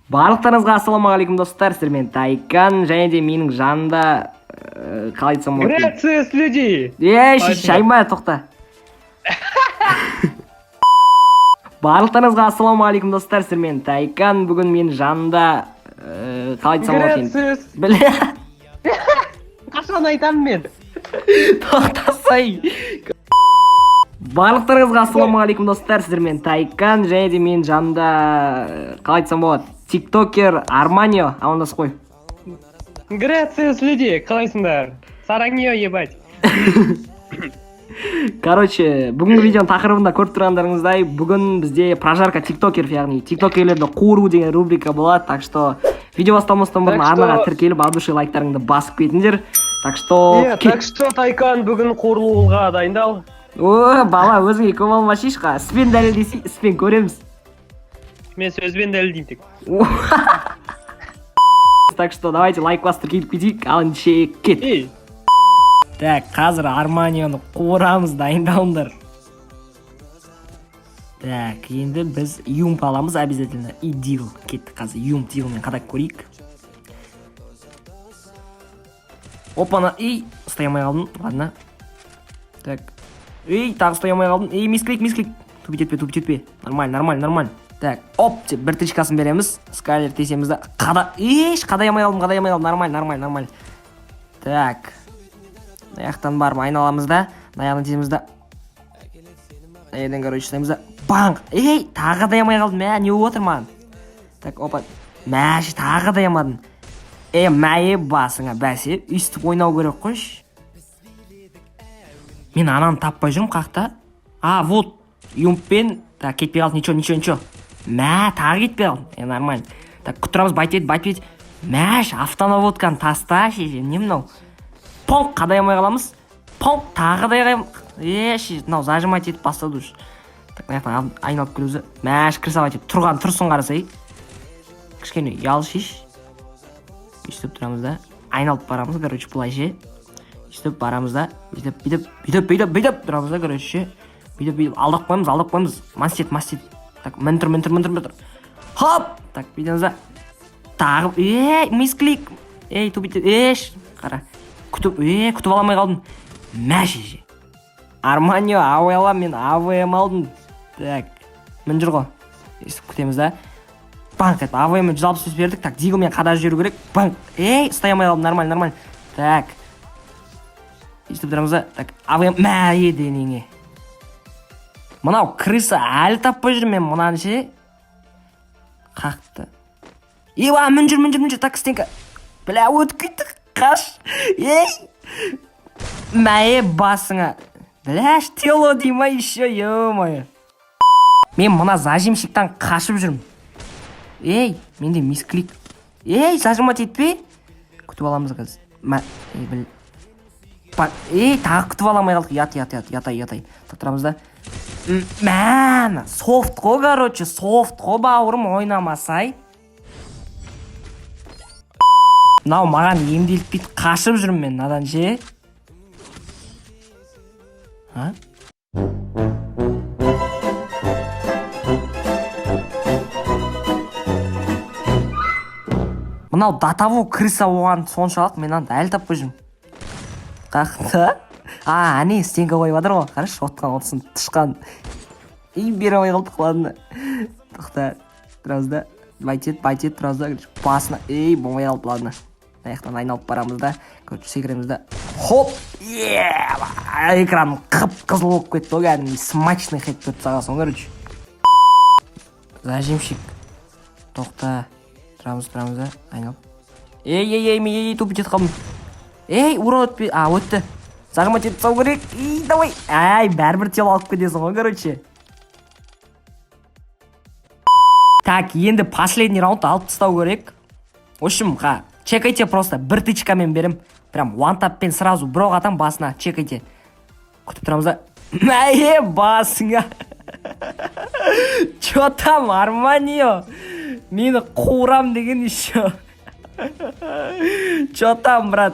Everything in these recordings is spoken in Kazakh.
Барлықтарыңызға ассалаумағалейкум достар, сіздермен Тайкан және де менің жанымда қалай айтсам болады. Грация с людей. Шаймай, тоқта. Барлықтарыңызға ассалаумағалейкум достар, сіздермен Тайкан бүгін менің жанымда қалай айтсам болады. Грация. Біле. Қашан айтамын мен? Тоқтасай. Барлықтарыңызға ассалаумағалейкум достар, сіздермен Тайкан және де менің жанымда қалай айтсам болады. Тиктокер Арманио, амандасып қой. Грация с людей. Қалайсыңдар? Сараңио ебать. Короче, бүгінгі видеоның тақырыбында көріп тұрғандарыңыздай, бүгін бізде прожарка тиктокеров, яғни тиктокерлерді қуыру деген рубрика болады. Так что видео бастамастан бұрын арнаға тіркеліп, от души лайктарыңды басып кетіңдер. Так что Тайкан бүгін қуырылуға дайындал. О, бала, өзіңе көп алмашишқа. Іспен дәлелдесей, іспен көреміз. Мен сөзбен дәлелдеймін тек. Так что давайте лайк басып тіркеліп кетейік, ал ендеше кет. Так, қазір Арманияны қуырамыз, дайындалыңдар. Так, енді біз юмп аламыз обязательно. И дил. Кеттік қазір юмп дилмен қадап көрейік. Опана, ұстай алмай қалдым, ладно. Так, тағы ұстай алмай қалдым. Мисклик. Тупит етпе. Нормально. Так, деп бір тычкасын береміз. Скайлер тесемізді. Қадай алмай қалдым. Нормально. Так. Аяқтан барып айналамызда. Аяғын тесемізді. Аядан короче ұстаймызда. Банк. Тағы да ямай қалдым. Не отыр маған? Так, опа. Мәші, тағы да ямадым. Мәйе басыңа бәсе. Үстіп ойнау керек қойш. Мен ананы таппай жүрмін қақта. Вот. Юмппен. Так, кетпей қалды. Ничего. Тағы кетпей қалды. Нормально. Так, күттірамыз, байтпет. Мәш, автонаводканы таста, не мынау? Понк, қадай алмай қаламыз. Понк, тағы да қайым. Мынау зажимать етіп бастады уж. Так, мынаяқтан айналып келуізі. Мәш, красавать етіп тұрсын қарасай. Кішкене ұял шеш. Үстіп тұрамыз да. Айналып барамыз, короче, бұлайше. Үстіп барамыз да. Бүйтіп тұрамыз да, короче. Бүйтіп алдап қоймыз. Мастет. Так, мінтір. Хоп! Так, бүйтеміз да. Тағып, мисклик. Тупит, қара. Күтіп аламай қалдым. Мәші. Арманио, ауялам, мен АВМ алдым. Так, мін жүр ғой. Күтеміз да. Банк, АВМ 160 бердік. Так, дигомен қада жүру керек. Банк, ұстай алмай қалдым, нормально. Так. Үстіп тұрамыз да. Так, АВМ, денеңе. Мынау крыса әлі таппай жүр, мен мұнаны ше. Қақты. Мін жүр, так, стенка. Бля, өткіттік, қаш. Мәйе басыңа. Бляш, тело дейма еще, ё-моё. Мен мұна зажимщиктан қашып жүрмін. Менде мисклик. Зажимать етпе. Күтіп аламыз қыз. Тағы күтіп аламай қалдық. Ятай. Тұрамыз да. Софт қо, короче. Софт қо, бауырым, ойнамасай. Мынау маған емделіп бейт қашып жүрмін мен, надан ше. Мынау датаву крыса оған соншалық, мен анда әлі таппай жүрмін. Қақты? Әне, стенка қойып адыр ғой. Қараш, отқан отсын тұшқан. Бере ой қалдық, ладно. Тоқта, тұрауыз да. Байтет, тұрауыз да. Басына, болмай қалды, ладно. Аяқтан айналып барамыз да. Көрші секіреміз да. Хоп! Экран қып-қызыл болып кетті, оғаным. Смачный хет көрді сағасын, көрші. Зажимщик. Тоқта, тұрауыз да. Айналып. Мен тупит ет қалдым. Ура өтпе. Өтті. Зажимать етіп сау керек. Давай. Бәрбір тел алып кетесің ғой, короче. Так, енді последний раунд алып тастау керек. В общем, чекайте просто. Бір тычкамен берем. Прям one-tapпен сразу бір оқ атам басына. Чекайте. Күтіп тұрамыз да. Мәйе басыңа. Чё там, Арманио? Мені қуырам деген еще. Чё там, брат?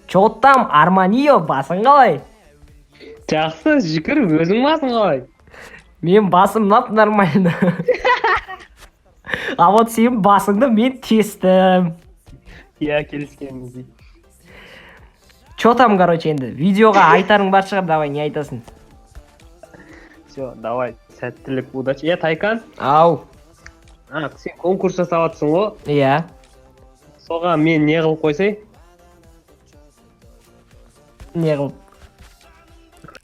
Чё там, Арманио, басың қалай? Жақсы, шүкір, өзің басың қалай? Мен басым ұнап нормально. А вот сен басыңды мен тестім. Иә, келіскеніміз дейді. Чё там, короче, енді? Видеоға айтарың бар шығар, давай, не айтасың? Все, давай, сәттілік, удачи. Тайкан, Ау. сен конкурс жасап жатсың ғой. Иә. Соған мен не қылып қойсай? Не қылып?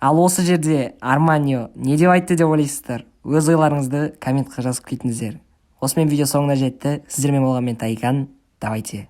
Ал осы жерде Арманио не деп айтты деп ойлайсыздар? Өз ойларыңызды комментқа жазып кетіңіздер. Осымен видео соңына жетті. Сіздермен болған мен Тайкан. Давайте.